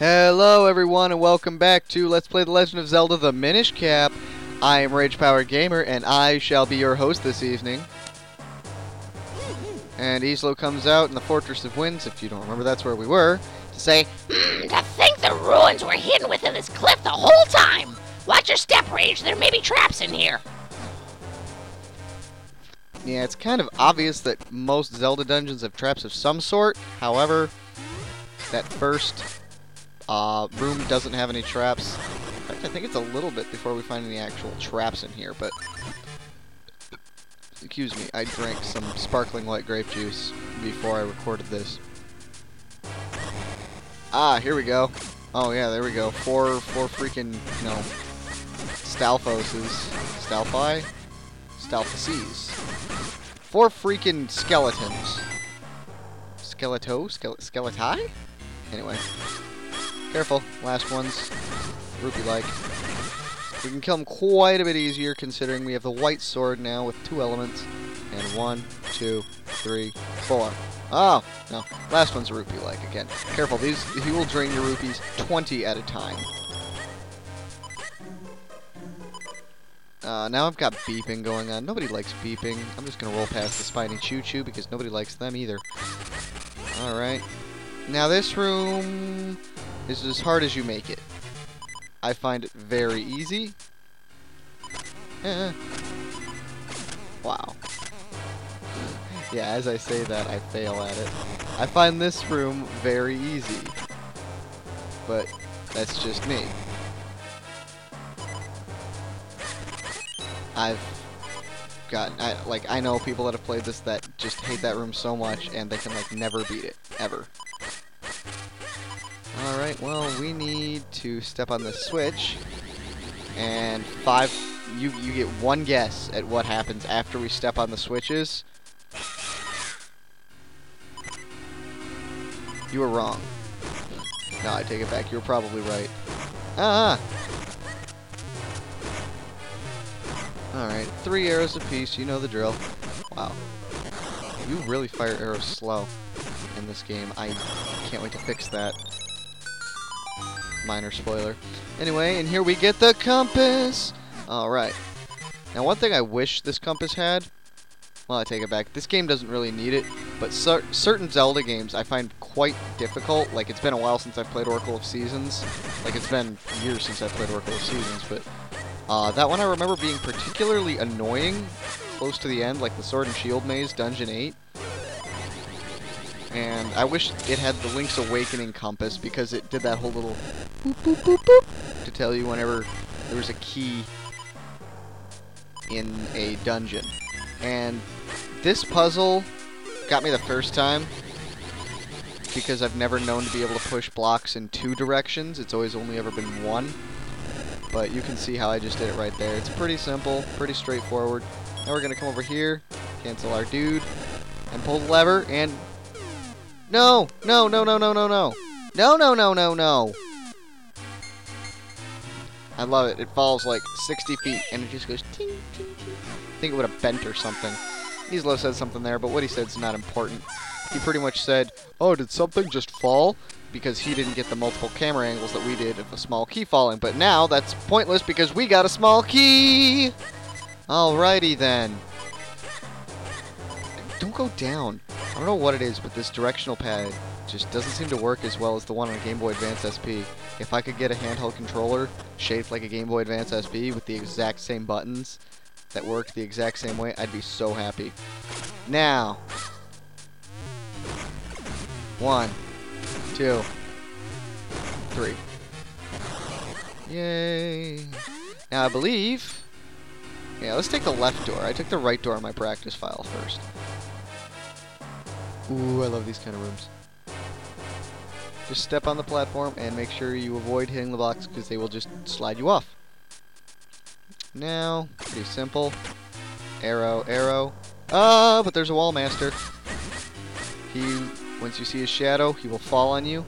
Hello everyone and welcome back to Let's Play The Legend of Zelda the Minish Cap. I am Rage Power Gamer and I shall be your host this evening. And Islo comes out in the Fortress of Winds, if you don't remember that's where we were, to say, To think the ruins were hidden within this cliff the whole time! Watch your step, Rage, there may be traps in here. yeah, it's kind of obvious that most Zelda dungeons have traps of some sort. However, that first room doesn't have any traps. In fact, I think it's a little bit before we find any actual traps in here, but excuse me, I drank some sparkling white grape juice before I recorded this. Ah, here we go. Oh yeah, there we go. Four freaking, Stalfoses. Stalfi? Stalfoses. 4 freaking skeletons. Skeleti? Anyway. Careful, last one's rupee-like. We can kill them quite a bit easier considering we have the white sword now with 2 elements. And 1, 2, 3, 4. Oh, no. Last one's a rupee-like again. Careful, he will drain your rupees 20 at a time. Now I've got beeping going on. Nobody likes beeping. I'm just gonna roll past the spiny choo-choo because nobody likes them either. Alright. Now this room is as hard as you make it. I find it very easy. Wow. Yeah, as I say that, I fail at it. I find this room very easy. But that's just me. I know people that have played this that just hate that room so much and they can never beat it. Ever. Alright, well, we need to step on the switch, and you get 1 guess at what happens after we step on the switches. You were wrong. No, I take it back. You were probably right. Alright, 3 arrows apiece. You know the drill. Wow. You really fire arrows slow in this game. I can't wait to fix that. Minor spoiler. Anyway, and here we get the compass! Alright. Now, one thing I wish this compass had... Well, I take it back. This game doesn't really need it, but certain Zelda games I find quite difficult. Like, it's been a while since I've played Oracle of Seasons. Like, it's been years since I've played Oracle of Seasons, but... that one I remember being particularly annoying close to the end, like the Sword and Shield Maze, Dungeon 8. And I wish it had the Link's Awakening compass because it did that whole little boop boop boop boop to tell you whenever there was a key in a dungeon. And this puzzle got me the first time because I've never known to be able to push blocks in 2 directions. It's always only ever been 1. But you can see how I just did it right there. It's pretty simple, pretty straightforward. Now we're going to come over here, cancel our dude, and pull the lever, and... No! No, no, no, no, no, no! No, no, no, no, no! I love it. It falls like 60 feet, and it just goes ting, ting, ting. I think it would have bent or something. Islo said something there, but what he said is not important. He pretty much said, oh, did something just fall? Because he didn't get the multiple camera angles that we did of a small key falling. But now, that's pointless because we got a small key! Alrighty then. Don't go down. I don't know what it is, but this directional pad just doesn't seem to work as well as the one on a Game Boy Advance SP. If I could get a handheld controller shaped like a Game Boy Advance SP with the exact same buttons that worked the exact same way, I'd be so happy. Now. 1, 2, 3. Yay. Now I believe... Yeah, let's take the left door. I took the right door on my practice file first. Ooh, I love these kind of rooms. Just step on the platform and make sure you avoid hitting the blocks because they will just slide you off. Now, pretty simple. Arrow, arrow. But there's a wall master. Once you see his shadow, he will fall on you.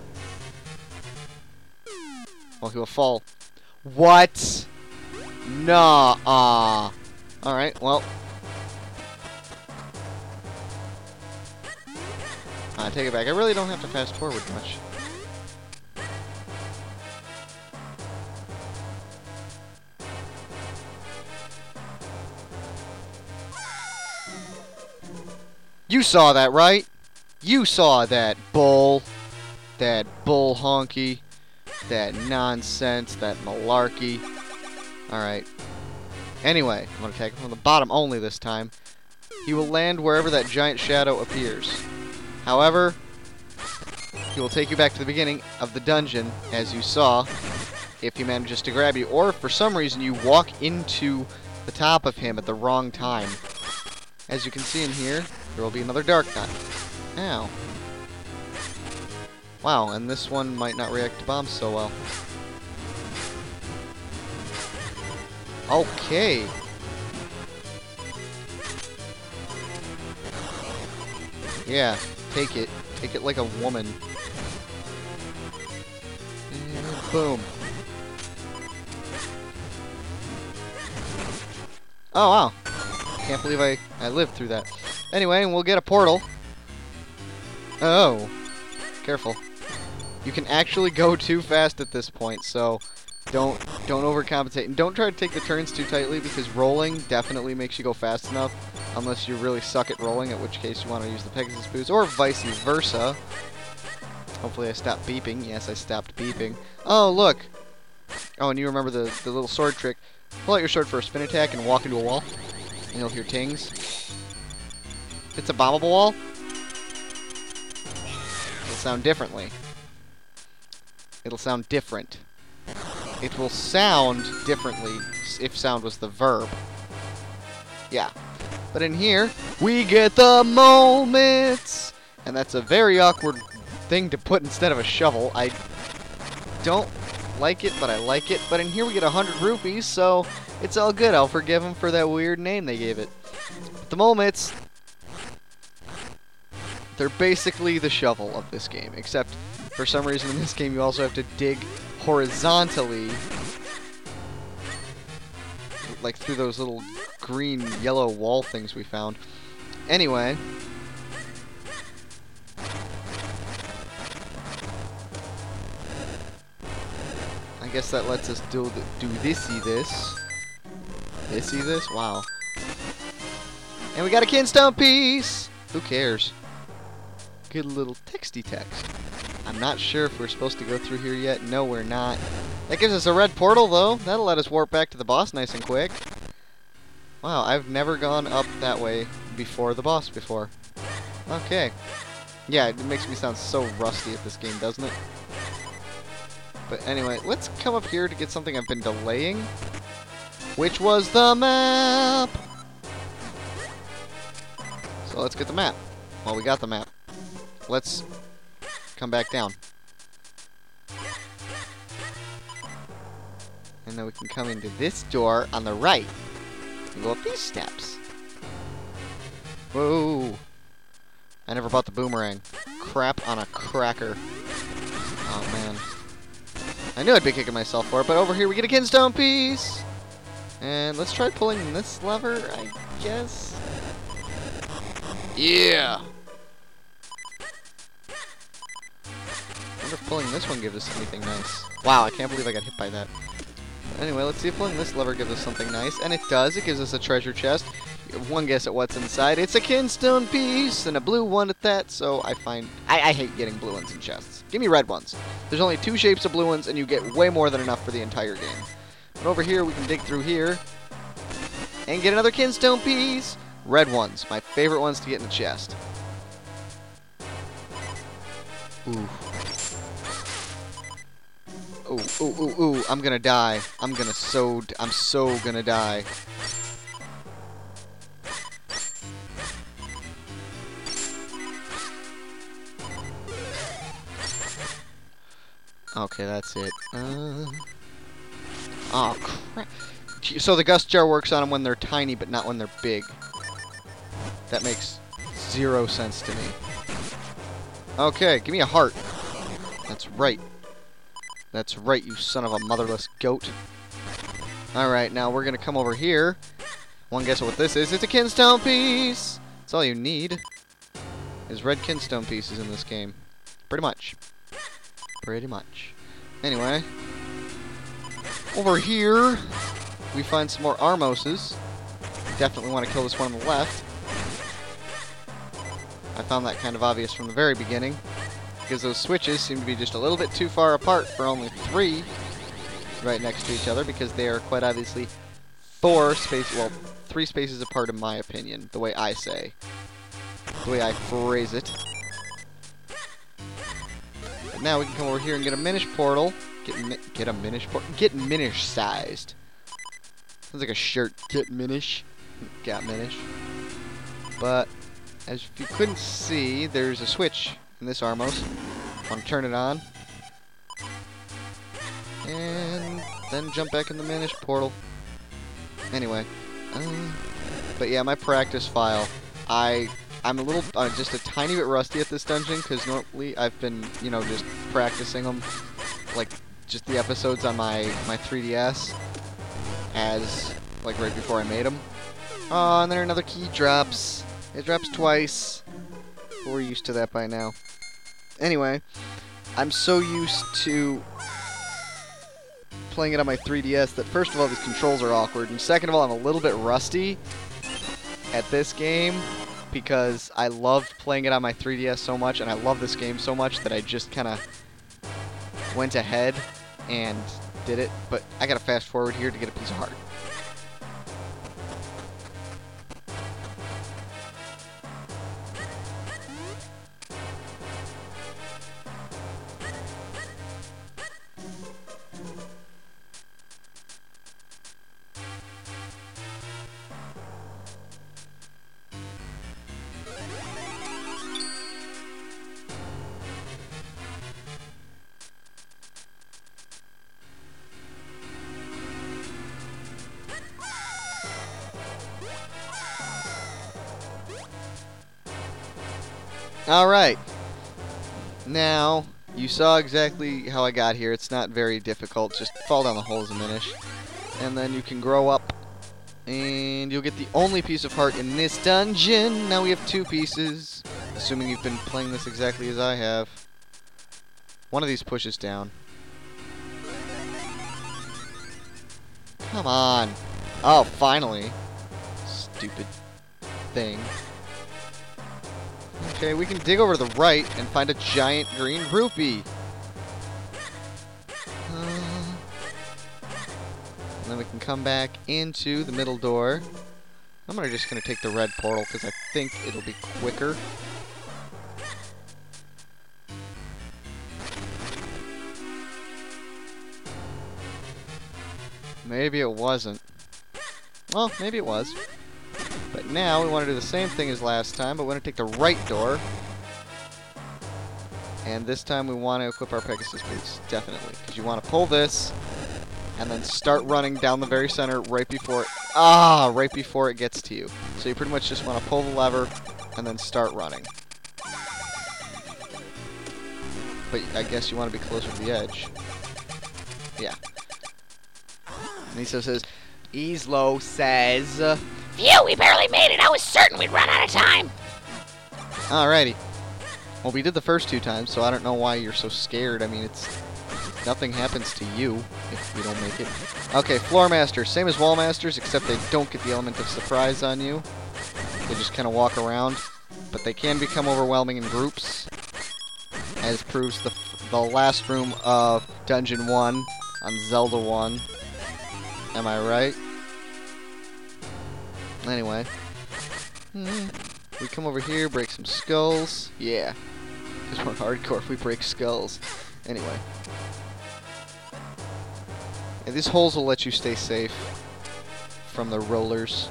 Well, he will fall. What? Nah. Alright, well. I take it back. I really don't have to fast forward much. You saw that, right? You saw that bull. That bull honky. That nonsense. That malarkey. Alright. Anyway, I'm going to attack him from the bottom only this time. He will land wherever that giant shadow appears. However, he will take you back to the beginning of the dungeon, as you saw, if he manages to grab you. Or if for some reason you walk into the top of him at the wrong time. As you can see in here, there will be another dark knot. Ow. Wow, and this one might not react to bombs so well. Okay. Yeah, take it. Take it like a woman. And boom. Oh, wow. Can't believe I lived through that. Anyway, and we'll get a portal. Oh. Careful. You can actually go too fast at this point, so don't overcompensate. And don't try to take the turns too tightly, because rolling definitely makes you go fast enough. Unless you really suck at rolling, at which case you want to use the Pegasus boost, or vice versa. Hopefully I stopped beeping. Yes, I stopped beeping. Oh, look! Oh, and you remember the little sword trick. Pull out your sword for a spin attack and walk into a wall, and you'll hear tings. It's a bombable wall. It'll sound differently. It'll sound different. It will sound differently if sound was the verb. Yeah. But in here, we get the moments! And that's a very awkward thing to put instead of a shovel. I don't like it, but I like it. But in here we get 100 rupees, so it's all good. I'll forgive them for that weird name they gave it. But the moments, they're basically the shovel of this game. Except, for some reason in this game, you also have to dig horizontally, like through those little green, yellow wall things we found. Anyway, I guess that lets us do this. Wow. And we got a kinstone piece! Who cares? Good little texty text. I'm not sure if we're supposed to go through here yet. No, we're not. That gives us a red portal, though. That'll let us warp back to the boss nice and quick. Wow, I've never gone up that way before the boss before. Okay. Yeah, it makes me sound so rusty at this game, doesn't it? But anyway, let's come up here to get something I've been delaying, which was the map! So let's get the map. Well, we got the map. Let's come back down. And then we can come into this door on the right. And go up these steps. Whoa! I never bought the boomerang. Crap on a cracker. Oh, man. I knew I'd be kicking myself for it, but over here we get a kinstone piece! And let's try pulling this lever, I guess. Yeah! I wonder if pulling this one gives us anything nice. Wow, I can't believe I got hit by that. Anyway, let's see if pulling this lever gives us something nice. And it does. It gives us a treasure chest. You have one guess at what's inside. It's a kinstone piece, and a blue one at that, so I hate getting blue ones in chests. Give me red ones. There's only 2 shapes of blue ones, and you get way more than enough for the entire game. But over here, we can dig through here and get another kinstone piece. Red ones. My favorite ones to get in the chest. Ooh. Ooh, ooh, ooh, ooh, I'm gonna die. I'm so gonna die. Okay, that's it. Oh, crap. So the gust jar works on them when they're tiny, but not when they're big. That makes 0 sense to me. Okay, give me a heart. That's right. That's right, you son of a motherless goat. Alright, now we're going to come over here. One guess at what this is. It's a kinstone piece! That's all you need. Is red kinstone pieces in this game. Pretty much. Pretty much. Anyway. Over here, we find some more Armoses. Definitely want to kill this one on the left. I found that kind of obvious from the very beginning, because those switches seem to be just a little bit too far apart for only 3 right next to each other, because they are quite obviously 3 spaces apart in my opinion, the way I phrase it. But now we can come over here and get a Minish portal. Get a Minish portal. Get Minish sized. Sounds like a shirt. Get Minish. Got Minish. But as if you couldn't see, there's a switch in this Armos. Want to turn it on, and then jump back in the Minish portal. Anyway, but yeah, my practice file. I'm a little, just a tiny bit rusty at this dungeon, because normally I've been, you know, just practicing them, like, just the episodes on my 3DS, as, like, right before I made them. Oh, and then another key drops. It drops twice. We're used to that by now. Anyway, I'm so used to playing it on my 3DS that first of all, these controls are awkward, and second of all, I'm a little bit rusty at this game, because I loved playing it on my 3DS so much, and I love this game so much that I just kind of went ahead and did it. But I gotta fast forward here to get a piece of heart. Alright, now, you saw exactly how I got here. It's not very difficult, just fall down the hole as a Minish. And then you can grow up, and you'll get the only piece of heart in this dungeon. Now we have 2 pieces, assuming you've been playing this exactly as I have. One of these pushes down. Come on. Oh, finally. Stupid thing. Okay, we can dig over to the right and find a giant green rupee. And then we can come back into the middle door. I'm just going to take the red portal because I think it'll be quicker. Maybe it wasn't. Well, maybe it was. But now we want to do the same thing as last time, but we want to take the right door. And this time we want to equip our Pegasus boots, definitely. Because you want to pull this, and then start running down the very center right before it gets to you. So you pretty much just want to pull the lever, and then start running. But I guess you want to be closer to the edge. Yeah. Niso says, Easlo says... Phew, we barely made it. I was certain we'd run out of time. Alrighty. Well, we did the first 2 times, so I don't know why you're so scared. I mean, nothing happens to you if we don't make it. Okay, Floor Masters. Same as Wall Masters, except they don't get the element of surprise on you. They just kind of walk around. But they can become overwhelming in groups, as proves the last room of Dungeon 1 on Zelda 1. Am I right? Anyway. We come over here, break some skulls. Yeah. Because we're hardcore if we break skulls. Anyway. Yeah, these holes will let you stay safe from the rollers.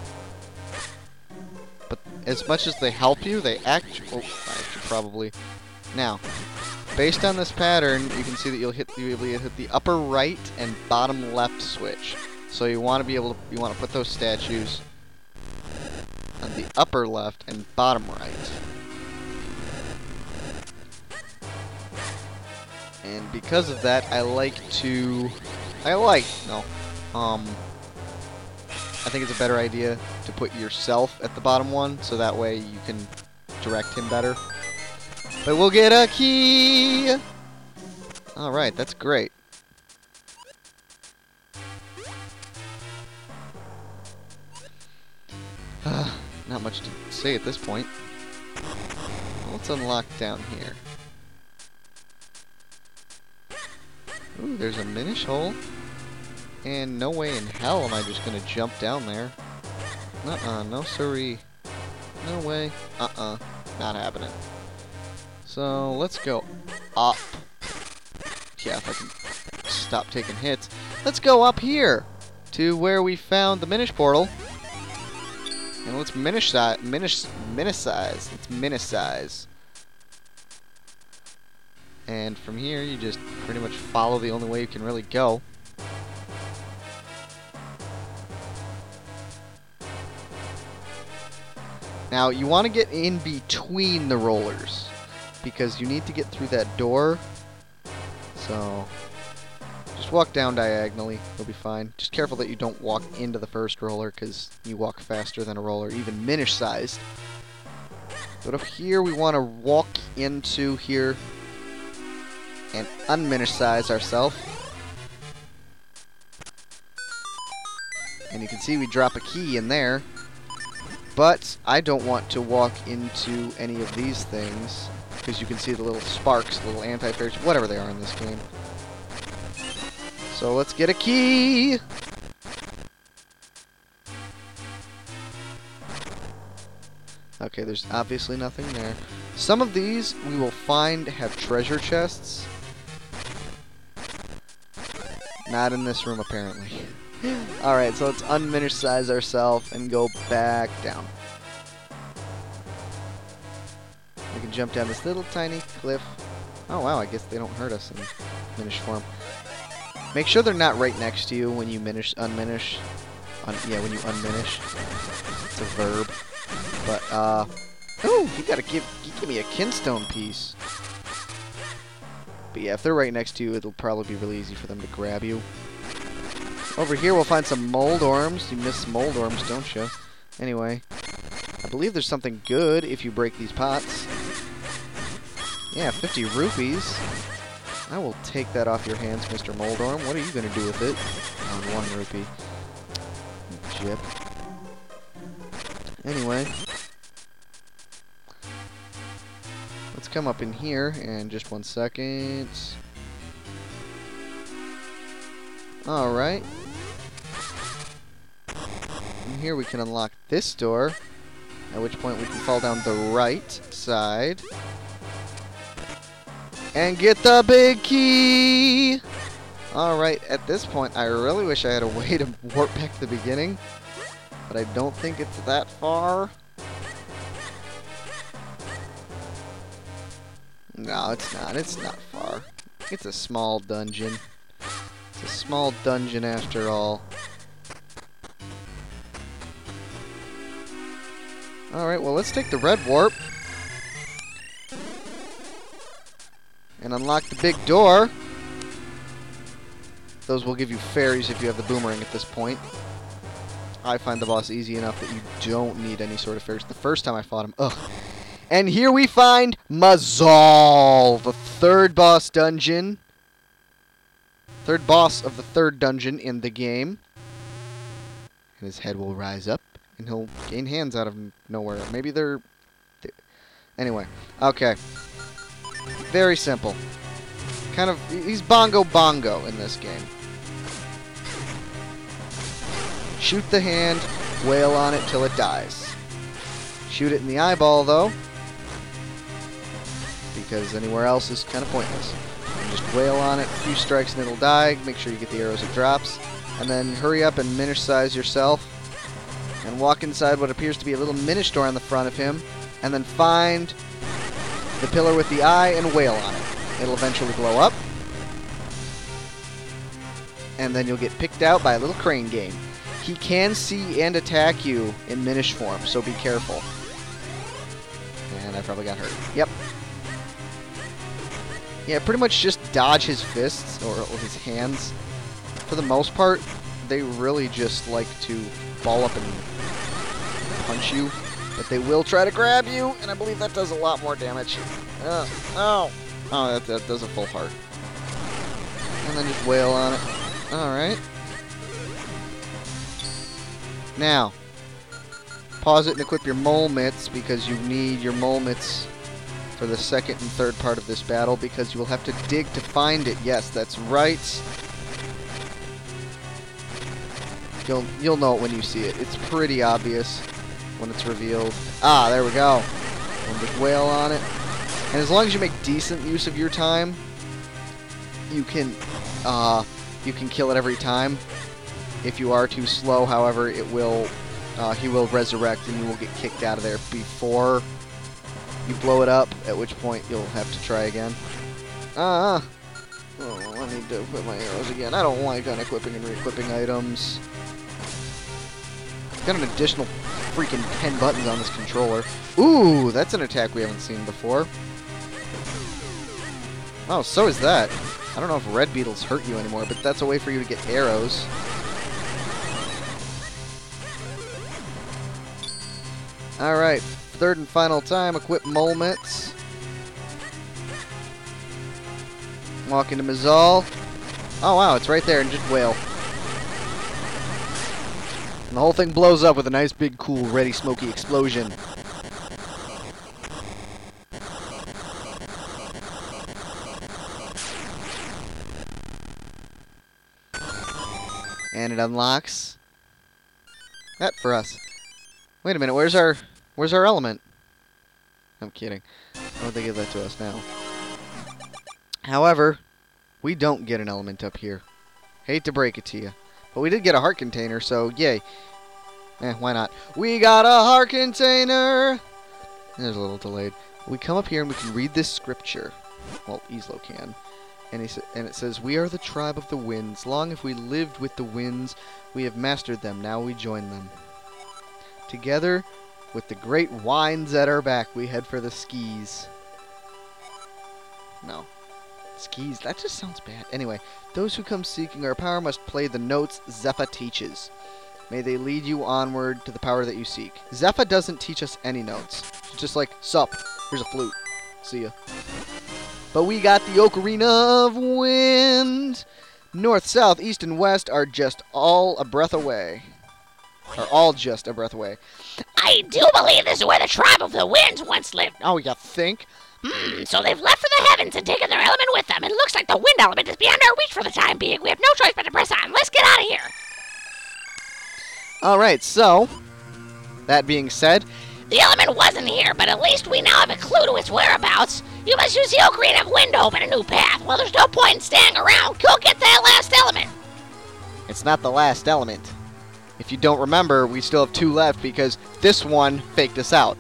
But as much as they help you, they actually probably... Now, based on this pattern, you can see that you'll be able to hit the upper right and bottom left switch. So you want to put those statues on the upper left and bottom right. And because of that, I think it's a better idea to put yourself at the bottom one, so that way you can direct him better. But we'll get a key! Alright, that's great. Not much to say at this point. let's unlock down here. Ooh, there's a Minish hole. And no way in hell am I just gonna jump down there. Nuh-uh, no siree. No way. Not happening. So, let's go up. Yeah, if I can stop taking hits. Let's go up here to where we found the Minish portal. And let's Minish-size. Let's Minish-size. And from here, you just pretty much follow the only way you can really go. Now, you want to get in between the rollers, because you need to get through that door. So, just walk down diagonally. You'll be fine. Just careful that you don't walk into the first roller, because you walk faster than a roller, even Minish-sized. But up here, we want to walk into here and unminish-size ourselves. And you can see we drop a key in there. But I don't want to walk into any of these things, because you can see the little sparks, the little anti-fairs, whatever they are in this game. So let's get a key! Okay, there's obviously nothing there. Some of these we will find have treasure chests. Not in this room, apparently. Alright, so let's unminish-size ourselves and go back down. We can jump down this little tiny cliff. Oh wow, I guess they don't hurt us in Minish form. Make sure they're not right next to you when you unminish. Yeah, when you unminish. It's a verb. But, ooh, you give me a kinstone piece. But yeah, if they're right next to you, it'll probably be really easy for them to grab you. Over here, we'll find some mold orms. You miss mold orms, don't you? Anyway, I believe there's something good if you break these pots. Yeah, 50 rupees. I will take that off your hands, Mr. Mold Orm. What are you going to do with it? On 1 rupee. Jip. Anyway, let's come up in here, and just 1 second. Alright. And here we can unlock this door, at which point we can fall down the right side. And get the big key! Alright, at this point, I really wish I had a way to warp back to the beginning. But I don't think it's that far. No, it's not. It's not far. It's a small dungeon. It's a small dungeon after all. Alright, well, let's take the red warp. And unlock the big door. Those will give you fairies if you have the boomerang at this point. I find the boss easy enough that you don't need any sort of fairies. The first time I fought him, ugh. And here we find Mazal, the third boss dungeon. Third boss of the third dungeon in the game. And his head will rise up, and he'll gain hands out of nowhere. Maybe they're... Anyway, okay. Very simple. Kind of, he's bongo in this game. Shoot the hand, wail on it till it dies. Shoot it in the eyeball, though, because anywhere else is kind of pointless. And just wail on it, a few strikes and it'll die. Make sure you get the arrows it drops. And then hurry up and Minish-size yourself. And walk inside what appears to be a little Minish door on the front of him. And then find the pillar with the eye and wail on it. It'll eventually blow up. And then you'll get picked out by a little crane game. He can see and attack you in Minish form, so be careful. And I probably got hurt. Yep. Yeah, pretty much just dodge his fists, or his hands. For the most part, they really just like to ball up and punch you. But they will try to grab you, and I believe that does a lot more damage. Oh, that does a full heart. And then just wail on it. Alright. Now, pause it and equip your mole mitts, because you need your mole mitts for the second and third part of this battle because you will have to dig to find it. Yes, that's right. You'll know it when you see it. It's pretty obvious when it's revealed. Ah, there we go. And just wail on it. And as long as you make decent use of your time, you can kill it every time. If you are too slow, however, he will resurrect and you will get kicked out of there before you blow it up, at which point you'll have to try again. Oh, I need to equip my arrows again. I don't like unequipping and re-equipping items. Got an additional freaking 10 buttons on this controller. Ooh, that's an attack we haven't seen before. Oh, so is that. I don't know if red beetles hurt you anymore, but that's a way for you to get arrows. Alright, third and final time, equip mole mitts. Walk into Mazal. Oh wow, it's right there, and just wail. And the whole thing blows up with a nice big cool ready smoky explosion. And it unlocks that for us. Wait a minute, where's our element? I'm kidding. Why would they give that to us now? However, we don't get an element up here. Hate to break it to you. But we did get a heart container, so yay. Why not? We got a heart container! There's a little delayed. We come up here and we can read this scripture. Well, Islo can. And it says, "We are the tribe of the winds. Long have we lived with the winds. We have mastered them. Now we join them. Together, with the great winds at our back, we head for the skis." No. Skis, that just sounds bad. Anyway, those who come seeking our power must play the notes Zephyr teaches. May they lead you onward to the power that you seek. Zephyr doesn't teach us any notes. It's just like, sup, here's a flute. See ya. But we got the Ocarina of Wind. North, south, east, and west are just all a breath away. Are all just a breath away. I do believe this is where the tribe of the winds once lived. Oh, you think? So they've left for the heavens and taken their element with them. It looks like the wind element is beyond our reach for the time being. We have no choice but to press on. Let's get out of here. Alright, so, that being said, the element wasn't here, but at least we now have a clue to its whereabouts. You must use the Ocarina of Wind to open a new path. Well, there's no point in staying around. Go get that last element. It's not the last element. If you don't remember, we still have 2 left because this one faked us out.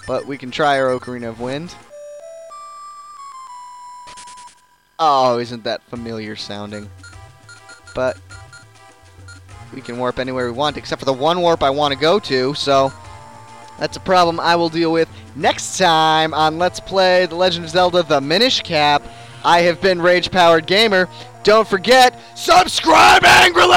But we can try our Ocarina of Wind. Oh, isn't that familiar sounding? But we can warp anywhere we want, except for the one warp I want to go to, so that's a problem I will deal with next time on Let's Play The Legend of Zelda The Minish Cap. I have been Rage Powered Gamer. Don't forget, subscribe angrily!